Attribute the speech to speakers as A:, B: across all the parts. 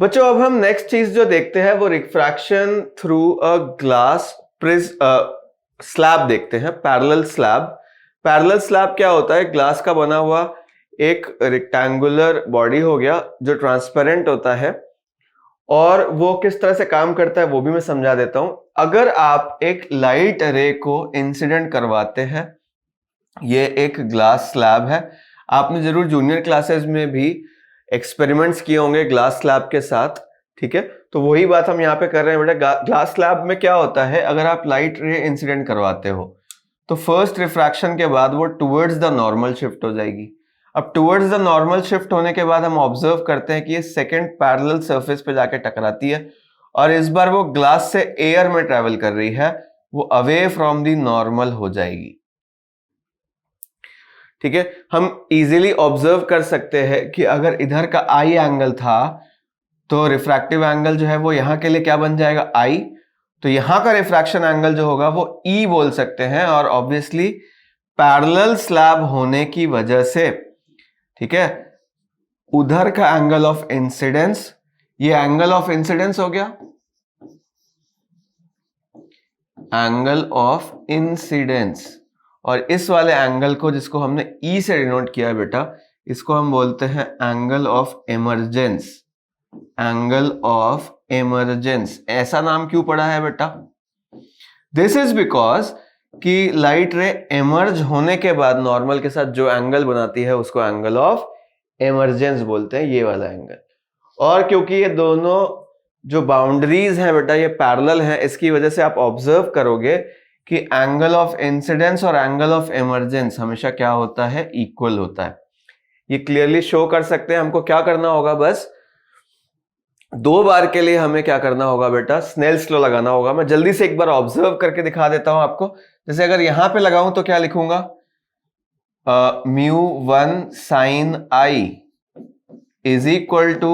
A: बच्चों अब हम नेक्स्ट चीज जो देखते हैं वो refraction through a glass slab देखते हैं, पैरेलल स्लैब। पैरेलल स्लैब क्या होता है? ग्लास का बना हुआ एक रेक्टेंगुलर बॉडी हो गया जो ट्रांसपेरेंट होता है, और वो किस तरह से काम करता है वो भी मैं समझा देता हूं। अगर आप एक लाइट रे को इंसिडेंट करवाते हैं, ये एक ग्लास स्लैब है, आपने जरूर जूनियर क्लासेस में भी एक्सपेरिमेंट्स किए होंगे ग्लास स्लैब के साथ, ठीक है? तो वही बात हम यहाँ पे कर रहे हैं बेटा। ग्लास स्लैब में क्या होता है, अगर आप लाइट रे इंसिडेंट करवाते हो तो फर्स्ट रिफ्रैक्शन के बाद वो टुवर्ड्स द नॉर्मल शिफ्ट हो जाएगी। अब टुवर्ड्स द नॉर्मल शिफ्ट होने के बाद हम ऑब्जर्व करते हैं कि ये सेकंड पैरेलल सरफेस पे जाके टकराती है, और इस बार वो ग्लास से एयर में ट्रेवल कर रही है, वो अवे फ्रॉम द नॉर्मल हो जाएगी। ठीक है, हम इजीली ऑब्जर्व कर सकते हैं कि अगर इधर का आई एंगल था तो रिफ्रैक्टिव एंगल जो है वो यहां के लिए क्या बन जाएगा? आई। तो यहां का रिफ्रैक्शन एंगल जो होगा वो ई बोल सकते हैं, और ऑब्वियसली पैरेलल स्लैब होने की वजह से, ठीक है, उधर का एंगल ऑफ इंसिडेंस, ये एंगल ऑफ इंसिडेंस हो गया, एंगल ऑफ इंसिडेंस। और इस वाले एंगल को, जिसको हमने ई से डिनोट किया है बेटा, इसको हम बोलते हैं angle of emergence. Angle of emergence ऐसा नाम क्यों पड़ा है बेटा? दिस इज बिकॉज कि लाइट रे इमर्ज होने के बाद नॉर्मल के साथ जो एंगल बनाती है उसको एंगल ऑफ इमर्जेंस बोलते हैं, ये वाला एंगल। और क्योंकि ये दोनों जो बाउंड्रीज हैं बेटा ये पैरेलल हैं, इसकी वजह से आप ऑब्जर्व करोगे कि एंगल ऑफ इंसिडेंस और एंगल ऑफ इमर्जेंस हमेशा क्या होता है? इक्वल होता है। ये क्लियरली शो कर सकते हैं। हमको क्या करना होगा, बस 2 बार के लिए हमें क्या करना होगा बेटा? स्नेल्स लॉ लगाना होगा। मैं जल्दी से एक बार ऑब्जर्व करके दिखा देता हूं आपको। जैसे अगर यहां पे लगाऊं तो क्या लिखूंगा? μ1 sin i is equal to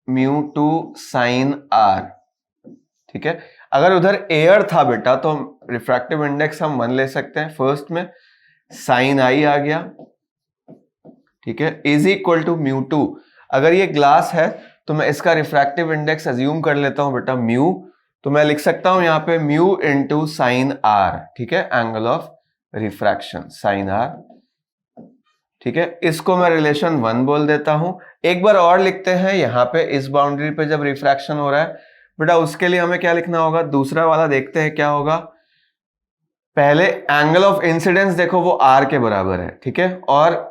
A: μ2 sin r। ठीक है, अगर उधर एयर था बेटा तो रिफ्रैक्टिव इंडेक्स हम 1 ले सकते हैं। फर्स्ट में sin i आ गया, ठीक है, इज इक्वल टू μ2। अगर ये ग्लास है तो मैं इसका रिफ्रैक्टिव इंडेक्स अज्यूम कर लेता हूं बेटा म्यू, तो मैं लिख सकता हूं यहां पे म्यू इंटू साइन आर, ठीक है, angle of refraction sine r. ठीक है, इसको मैं रिलेशन 1 बोल देता हूं। एक बार और लिखते हैं, यहां पे इस बाउंड्री पे जब रिफ्रैक्शन हो रहा है बेटा, उसके लिए हमें क्या लिखना होगा? दूसरा वाला देखते हैं क्या होगा। पहले एंगल ऑफ इंसिडेंस देखो वो आर के बराबर है, ठीक है, और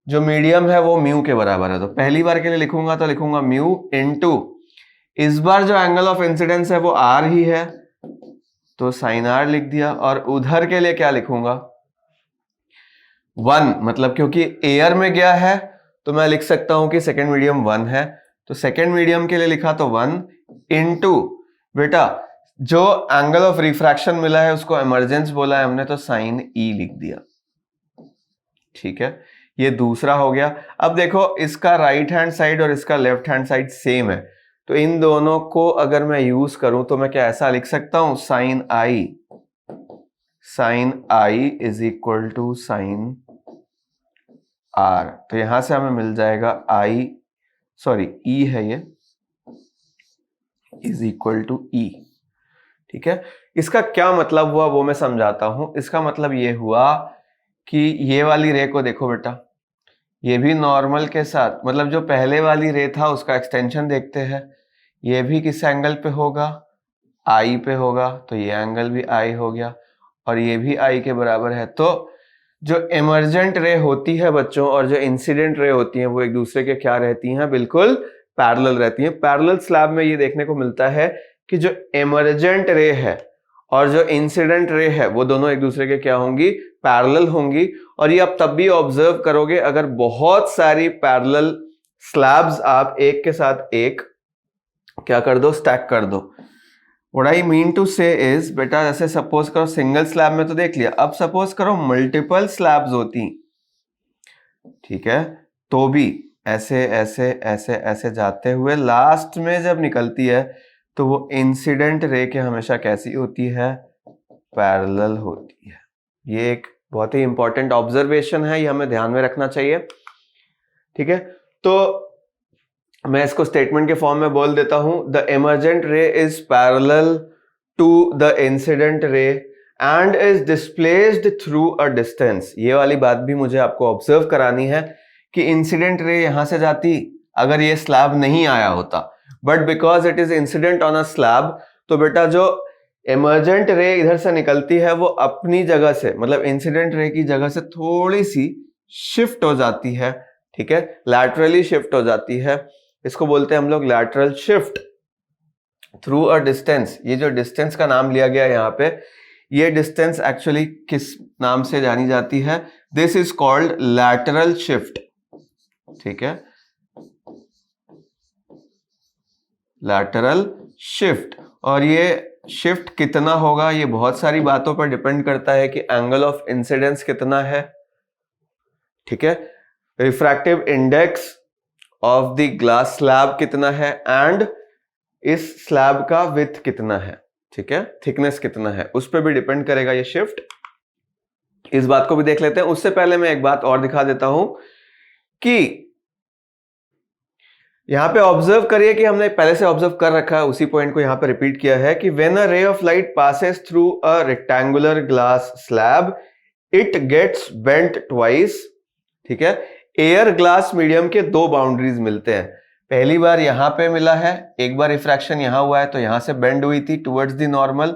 A: जो मीडियम है वो म्यू के बराबर है। तो पहली बार के लिए लिखूंगा तो लिखूंगा म्यू इनटू, इस बार जो एंगल ऑफ इंसिडेंस है वो आर ही है तो साइन आर लिख दिया। और उधर के लिए क्या लिखूंगा? 1, मतलब क्योंकि एयर में गया है तो मैं लिख सकता हूं कि सेकेंड मीडियम 1 है, तो सेकेंड मीडियम के लिए लिखा तो 1 इनटू बेटा जो एंगल ऑफ रिफ्रैक्शन मिला है उसको इमर्जेंस बोला है हमने तो साइन ई लिख दिया। ठीक है, ये दूसरा हो गया। अब देखो इसका राइट हैंड साइड और इसका लेफ्ट हैंड साइड सेम है, तो इन दोनों को अगर मैं यूज करूं तो मैं क्या ऐसा लिख सकता हूं? Sine i is equal to sine r. तो यहां से हमें मिल जाएगा ई है ये, इज इक्वल टू ई। ठीक है, इसका क्या मतलब हुआ वो मैं समझाता हूं। इसका मतलब ये हुआ कि ये वाली रे को देखो बेटा, ये भी नॉर्मल के साथ, मतलब जो पहले वाली रे था उसका एक्सटेंशन देखते हैं, ये भी किस एंगल पे होगा? आई पे होगा, तो ये एंगल भी आई हो गया, और ये भी आई के बराबर है। तो जो इमर्जेंट रे होती है बच्चों और जो इंसिडेंट रे होती हैं वो एक दूसरे के क्या रहती हैं? बिल्कुल पैरेलल रहती हैं। पैरेलल स्लैब में ये देखने को मिलता है कि जो इमर्जेंट रे है और जो इंसिडेंट रे है वो दोनों एक दूसरे के क्या होंगी? पैरेलल होंगी। और ये आप तब भी ऑब्जर्व करोगे अगर बहुत सारी पैरेलल स्लैब्स आप एक के साथ एक क्या कर दो? स्टैक कर दो। What I mean to say is बेटा, जैसे सपोज करो सिंगल स्लैब में तो देख लिया, अब सपोज करो मल्टीपल स्लैब्स होती, ठीक है, तो भी ऐसे ऐसे ऐसे ऐसे जाते हुए लास्ट में जब निकलती है तो वो इंसिडेंट रे के हमेशा कैसी होती है? पैरेलल होती है। ये एक बहुत ही इंपॉर्टेंट ऑब्जर्वेशन है, ये हमें ध्यान में रखना चाहिए। ठीक है, तो मैं इसको स्टेटमेंट के फॉर्म में बोल देता हूं, the emergent ray is parallel to the incident ray and is displaced through a distance. ये वाली बात भी मुझे आपको ऑब्जर्व करानी है कि इंसिडेंट रे यहां से जाती अगर ये स्लैब नहीं आया होता, but because it is incident on a slab, तो बेटा जो इमर्जेंट रे इधर से निकलती है वो अपनी जगह से, मतलब इंसिडेंट रे की जगह से थोड़ी सी शिफ्ट हो जाती है, ठीक है, लैटरली शिफ्ट हो जाती है। इसको बोलते हैं हम लोग lateral shift through a distance. ये जो डिस्टेंस का नाम लिया गया यहाँ पे, ये डिस्टेंस एक्चुअली किस नाम से जानी जाती है? This is called lateral shift, ठीक है, लैटरल शिफ्ट। और ये शिफ्ट कितना होगा, ये बहुत सारी बातों पर डिपेंड करता है कि एंगल ऑफ इंसिडेंस कितना है, ठीक है, refractive index of the glass slab कितना है, एंड इस स्लैब का विड्थ कितना है, ठीक है, थिकनेस कितना है, उस पर भी डिपेंड करेगा ये शिफ्ट। इस बात को भी देख लेते हैं। उससे पहले मैं एक बात और दिखा देता हूं कि यहां पे ऑब्जर्व करिए कि हमने पहले से ऑब्जर्व कर रखा है, उसी पॉइंट को यहां पे रिपीट किया है कि when a ray of light passes through a rectangular glass slab it gets bent twice, ठीक है। एयर ग्लास मीडियम के दो बाउंड्रीज मिलते हैं, पहली बार यहां पे मिला है, एक बार रिफ्रैक्शन यहां हुआ है तो यहां से बेंड हुई थी टुवर्ड्स द नॉर्मल,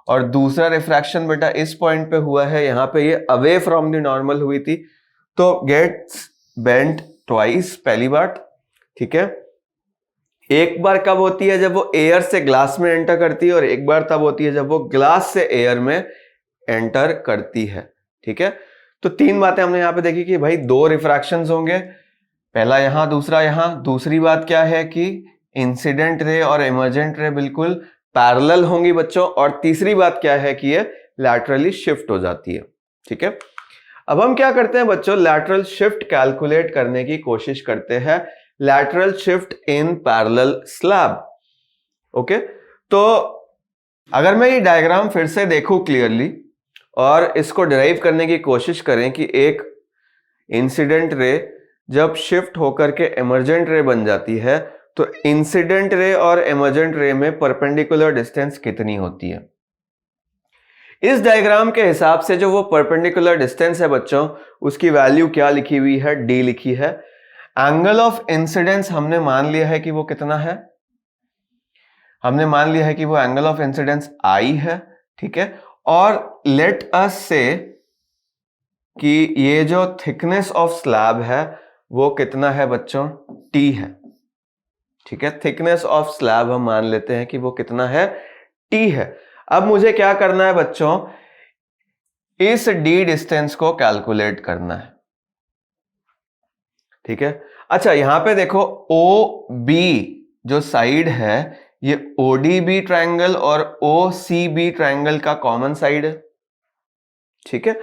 A: और दूसरा रिफ्रैक्शन बेटा इस पॉइंट पे हुआ है, यहां पे ये अवे फ्रॉम द नॉर्मल हुई थी, तो गेट्स बेंट ट्वाइस, पहली बात, ठीक है। एक बार कब होती है? जब वो एयर से ग्लास में एंटर करती है, और एक बार तब होती है जब वो ग्लास से एयर में एंटर करती है, ठीक है। तो तीन बातें हमने यहां पे देखी कि भाई दो रिफ्रैक्शंस होंगे, पहला यहां दूसरा यहां। दूसरी बात क्या है कि इंसिडेंट रे और इमर्जेंट रे बिल्कुल पैरेलल होंगी बच्चों, और तीसरी बात क्या है कि ये लैटरली शिफ्ट हो जाती है, ठीक है। अब हम क्या करते हैं बच्चों, लैटरल शिफ्ट कैलकुलेट करने की कोशिश करते हैं, lateral shift in parallel slab, okay. तो अगर मैं ये डायग्राम फिर से देखूं क्लियरली और इसको डिराइव करने की कोशिश करें कि एक इंसिडेंट रे जब शिफ्ट होकर के इमर्जेंट रे बन जाती है, तो इंसिडेंट रे और इमर्जेंट रे में परपेंडिकुलर डिस्टेंस कितनी होती है? इस डायग्राम के हिसाब से जो वो परपेंडिकुलर डिस्टेंस है बच्चों, उसकी वैल्यू क्या लिखी हुई है? डी लिखी है। एंगल ऑफ इंसिडेंस हमने मान लिया है कि वो कितना है, हमने मान लिया है कि वो एंगल ऑफ इंसिडेंस आई है, ठीक है। और लेट अस से कि ये जो थिकनेस ऑफ स्लैब है वो कितना है बच्चों? टी है, ठीक है। थिकनेस ऑफ स्लैब हम मान लेते हैं कि वो कितना है? टी है। अब मुझे क्या करना है बच्चों? इस डी डिस्टेंस को कैलकुलेट करना है, ठीक है। अच्छा यहां पे देखो ओ बी जो साइड है, ये ओडीबी ट्रायंगल और ओसीबी ट्रायंगल का कॉमन साइड है, ठीक है।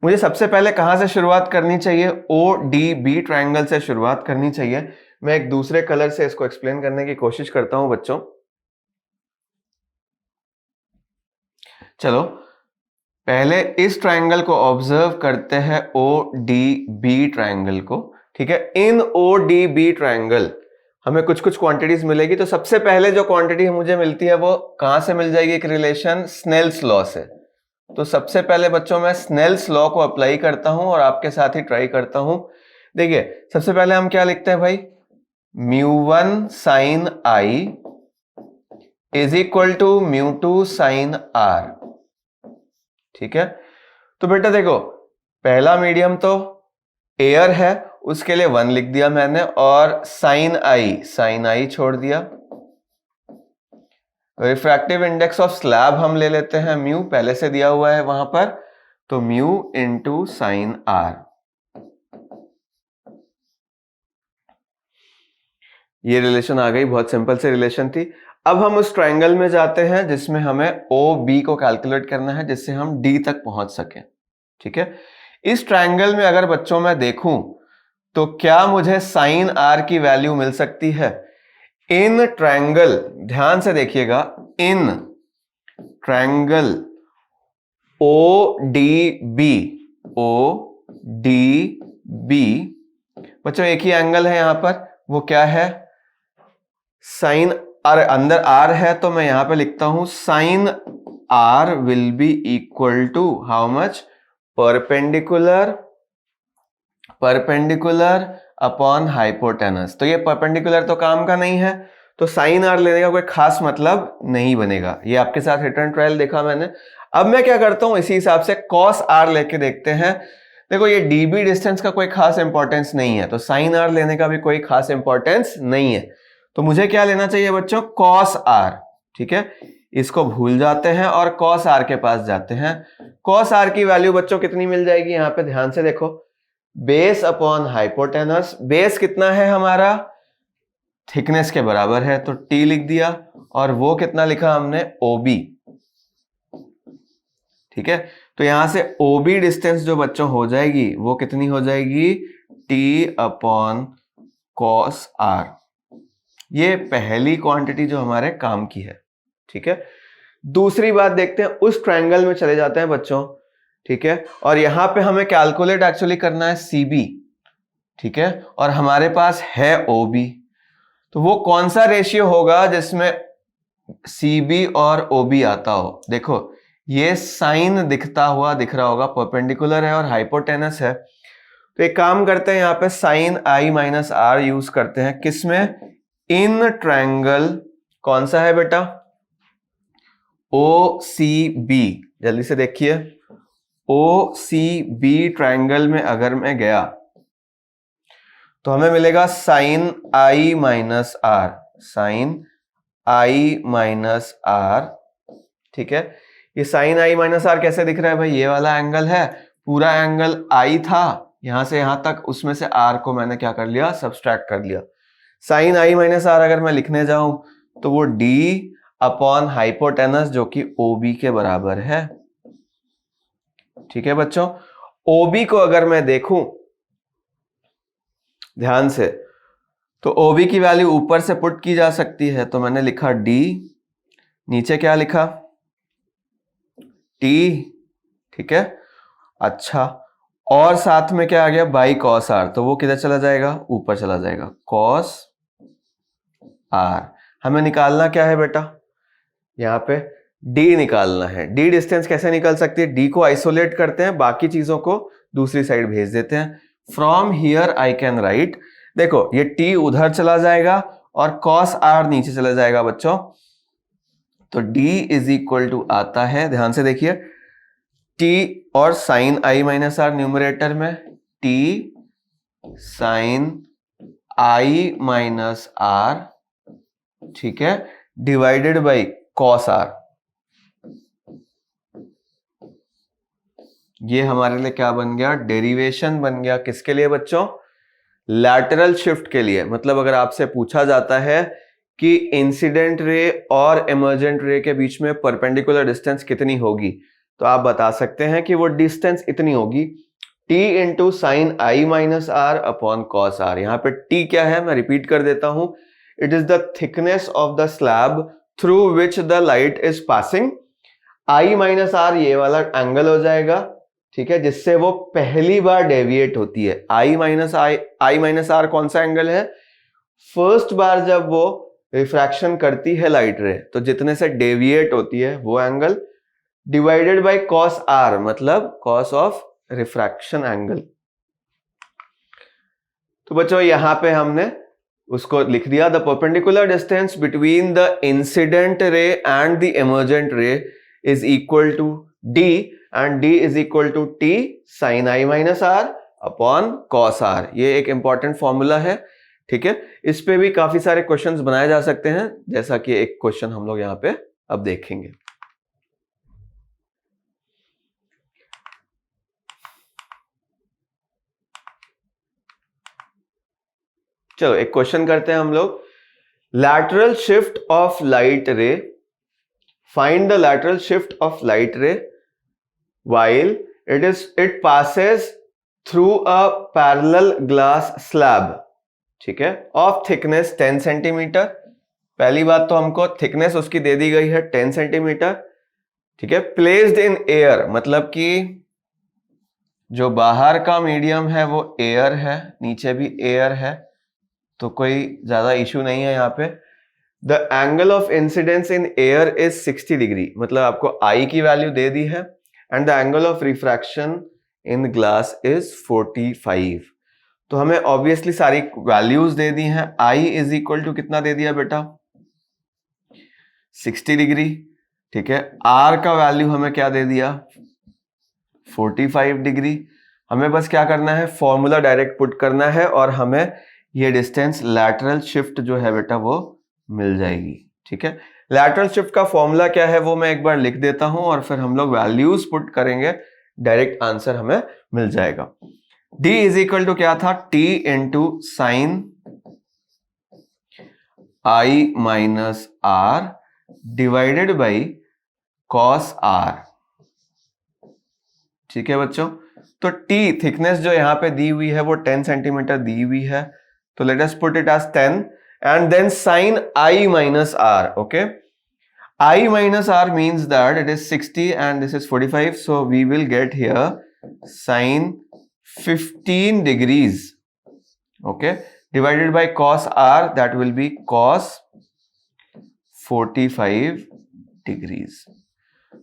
A: मुझे सबसे पहले कहां से शुरुआत करनी चाहिए? ओ डी बी ट्रायंगल से शुरुआत करनी चाहिए। मैं एक दूसरे कलर से इसको एक्सप्लेन करने की कोशिश करता हूं बच्चों। चलो पहले इस ट्रायंगल को ऑब्जर्व करते हैं, ओ डी बी ट्रायंगल को, ठीक है। इन ओ डी बी ट्रायंगल हमें कुछ कुछ क्वांटिटीज मिलेगी। तो सबसे पहले जो क्वांटिटी मुझे मिलती है वो कहां से मिल जाएगी? एक रिलेशन स्नेल्स लॉ से। तो सबसे पहले बच्चों मैं स्नेल्स लॉ को अप्लाई करता हूं और आपके साथ ही ट्राई करता हूं। देखिए सबसे पहले हम क्या लिखते हैं भाई? μ1 sine i is equal to μ2 sine r, ठीक है। तो बेटा देखो पहला मीडियम तो एयर है, उसके लिए 1 लिख दिया मैंने, और साइन आई छोड़ दिया। रिफ्रैक्टिव इंडेक्स ऑफ स्लैब हम ले लेते हैं म्यू, पहले से दिया हुआ है वहां पर, तो म्यू इंटू साइन आर। ये रिलेशन आ गई, बहुत सिंपल से रिलेशन थी। अब हम उस ट्रायंगल में जाते हैं जिसमें हमें ओ बी को कैलकुलेट करना है, जिससे हम डी तक पहुंच सके, ठीक है। इस ट्रायंगल में अगर बच्चों मैं देखूं तो क्या मुझे साइन आर की वैल्यू मिल सकती है? इन ट्रायंगल, ध्यान से देखिएगा, in triangle O D B, बच्चों एक ही एंगल है यहां पर, वो क्या है? साइन आर, अंदर आर है तो मैं यहां पे लिखता हूं sine r will be equal to how much, perpendicular upon hypotenuse. तो ये परपेंडिकुलर तो काम का नहीं है, तो साइन आर लेने का कोई खास मतलब नहीं बनेगा। ये आपके साथ रिटर्न ट्रायल देखा मैंने। अब मैं क्या करता हूं, इसी हिसाब से कॉस आर लेके देखते हैं। देखो ये डीबी डिस्टेंस का कोई खास इंपॉर्टेंस नहीं है, तो साइन आर लेने का भी कोई खास इंपॉर्टेंस नहीं है। तो मुझे क्या लेना चाहिए बच्चों, कॉस आर। ठीक है, इसको भूल जाते हैं और कॉस आर के पास जाते हैं। कॉस आर की वैल्यू बच्चों कितनी मिल जाएगी, यहां पे ध्यान से देखो, बेस अपॉन हाइपोटेनस। बेस कितना है हमारा, थिकनेस के बराबर है, तो टी लिख दिया, और वो कितना लिखा हमने, ओबी। ठीक है, तो यहां से ओबी डिस्टेंस जो बच्चों हो जाएगी वो कितनी हो जाएगी, टी अपॉन कॉस आर। ये पहली क्वांटिटी जो हमारे काम की है। ठीक है, दूसरी बात देखते हैं, उस ट्रायंगल में चले जाते हैं बच्चों। ठीक है, और यहां पे हमें कैलकुलेट एक्चुअली करना है सीबी। ठीक है, और हमारे पास है ओबी, तो वो कौन सा रेशियो होगा जिसमें सीबी और ओबी आता हो। देखो ये साइन दिखता हुआ दिख रहा होगा, परपेंडिकुलर है और हाइपोटेनस है, तो एक काम करते हैं, यहां पे sine i minus r use करते हैं, किसमें, इन ट्रायंगल, कौन सा है बेटा, ओ सी बी। जल्दी से देखिए, ओ सी बी ट्रायंगल में अगर मैं गया तो हमें मिलेगा sine i minus r, sine i minus r. ठीक है, ये साइन आई माइनस आर कैसे दिख रहा है भाई, ये वाला एंगल है, पूरा एंगल आई था यहां से यहां तक, उसमें से आर को मैंने क्या कर लिया, सब्सट्रैक्ट कर लिया। साइन आई माइनस आर अगर मैं लिखने जाऊं तो वो डी अपॉन हाइपोटेनस जो कि ओबी के बराबर है। ठीक है बच्चों, ओबी को अगर मैं देखूं ध्यान से, तो ओबी की वैल्यू ऊपर से पुट की जा सकती है, तो मैंने लिखा डी, नीचे क्या लिखा, टी। ठीक है, अच्छा, और साथ में क्या आ गया, बाई कॉस आर, तो वो किधर चला जाएगा, ऊपर चला जाएगा, कॉस आर। हमें निकालना क्या है बेटा, यहां पे डी निकालना है। डी डिस्टेंस कैसे निकल सकती है, डी को आइसोलेट करते हैं, बाकी चीजों को दूसरी साइड भेज देते हैं। From here I can write, देखो ये टी उधर चला जाएगा और कॉस आर नीचे चला जाएगा बच्चों, तो डी इज इक्वल टू आता है, ध्यान से देखिए, टी और sine i minus r numerator में, t sine i minus r, ठीक है, डिवाइडेड बाई कॉस आर। ये हमारे लिए क्या बन गया, डेरिवेशन बन गया, किसके लिए बच्चों, लैटरल शिफ्ट के लिए। मतलब अगर आपसे पूछा जाता है कि इंसिडेंट रे और इमर्जेंट रे के बीच में परपेंडिकुलर डिस्टेंस कितनी होगी, तो आप बता सकते हैं कि वो डिस्टेंस इतनी होगी, t into sine i minus r upon cos r. यहां पे t क्या है, मैं रिपीट कर देता हूं, it is the thickness of the slab through which the light is passing. I minus r ये वाला एंगल हो जाएगा, ठीक है, जिससे वो पहली बार डेविएट होती है। आई माइनस आर कौन सा एंगल है, फर्स्ट बार जब वो रिफ्रैक्शन करती है लाइट रे, तो जितने से डेविएट होती है वो angle, divided by cos r, मतलब कॉस ऑफ रिफ्रैक्शन एंगल। तो बच्चों यहां पे हमने उसको लिख दिया, the perpendicular distance between the incident ray and the emergent ray is equal to D, and D is equal to T sine i minus r upon cos r. ये एक इंपॉर्टेंट फॉर्मूला है। ठीक है, इस पे भी काफी सारे क्वेश्चंस बनाए जा सकते हैं, जैसा कि एक क्वेश्चन हम लोग यहां पे अब देखेंगे। चलो एक क्वेश्चन करते हैं हम लोग, लैटरल शिफ्ट ऑफ लाइट रे, find the lateral shift of light रे while it passes through a parallel glass slab, ठीक है, of thickness 10 सेंटीमीटर। पहली बात तो हमको थिकनेस उसकी दे दी गई है 10 सेंटीमीटर, ठीक है, प्लेस्ड इन एयर, मतलब कि जो बाहर का मीडियम है वो एयर है, नीचे भी एयर है, तो कोई ज्यादा इश्यू नहीं है यहाँ पे। The angle of incidence in air is 60 degree, मतलब आपको आई की वैल्यू दे दी है, and the angle of refraction in glass is 45। तो हमें ऑब्वियसली सारी वैल्यूज दे दी हैं। आई इज इक्वल टू कितना दे दिया बेटा, 60 डिग्री, ठीक है। आर का वैल्यू हमें क्या दे दिया, 45 डिग्री। हमें बस क्या करना है, फॉर्मूला डायरेक्ट पुट करना है और हमें ये डिस्टेंस लैटरल शिफ्ट जो है बेटा वो मिल जाएगी, ठीक है। लैटरल शिफ्ट का फॉर्मूला क्या है वो मैं एक बार लिख देता हूं और फिर हम लोग वैल्यूज पुट करेंगे, डायरेक्ट आंसर हमें मिल जाएगा। D इज इक्वल टू क्या था, T into sine I minus r divided by cos r, ठीक है बच्चों। तो T थिकनेस जो यहां पे दी हुई है वो 10 सेंटीमीटर दी हुई है, तो let us put it as 10 and then sine I minus r, okay. I minus R means that it is 60 and this is 45, so we will get here sin 15 degrees, okay, divided by cos R, that will be cos 45 degrees.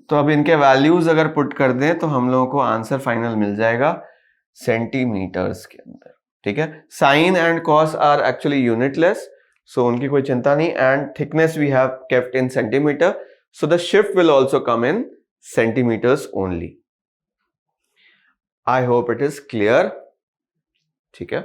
A: तो अब इनके values अगर put कर दें तो हम लोगों को आंसर फाइनल मिल जाएगा सेंटीमीटर्स के अंदर, ठीक है। Sine and cos are actually unitless, so उनकी कोई चिंता नहीं, and thickness we have kept in centimetre, so the shift will also come in centimeters only. I hope it is clear, ठीक है।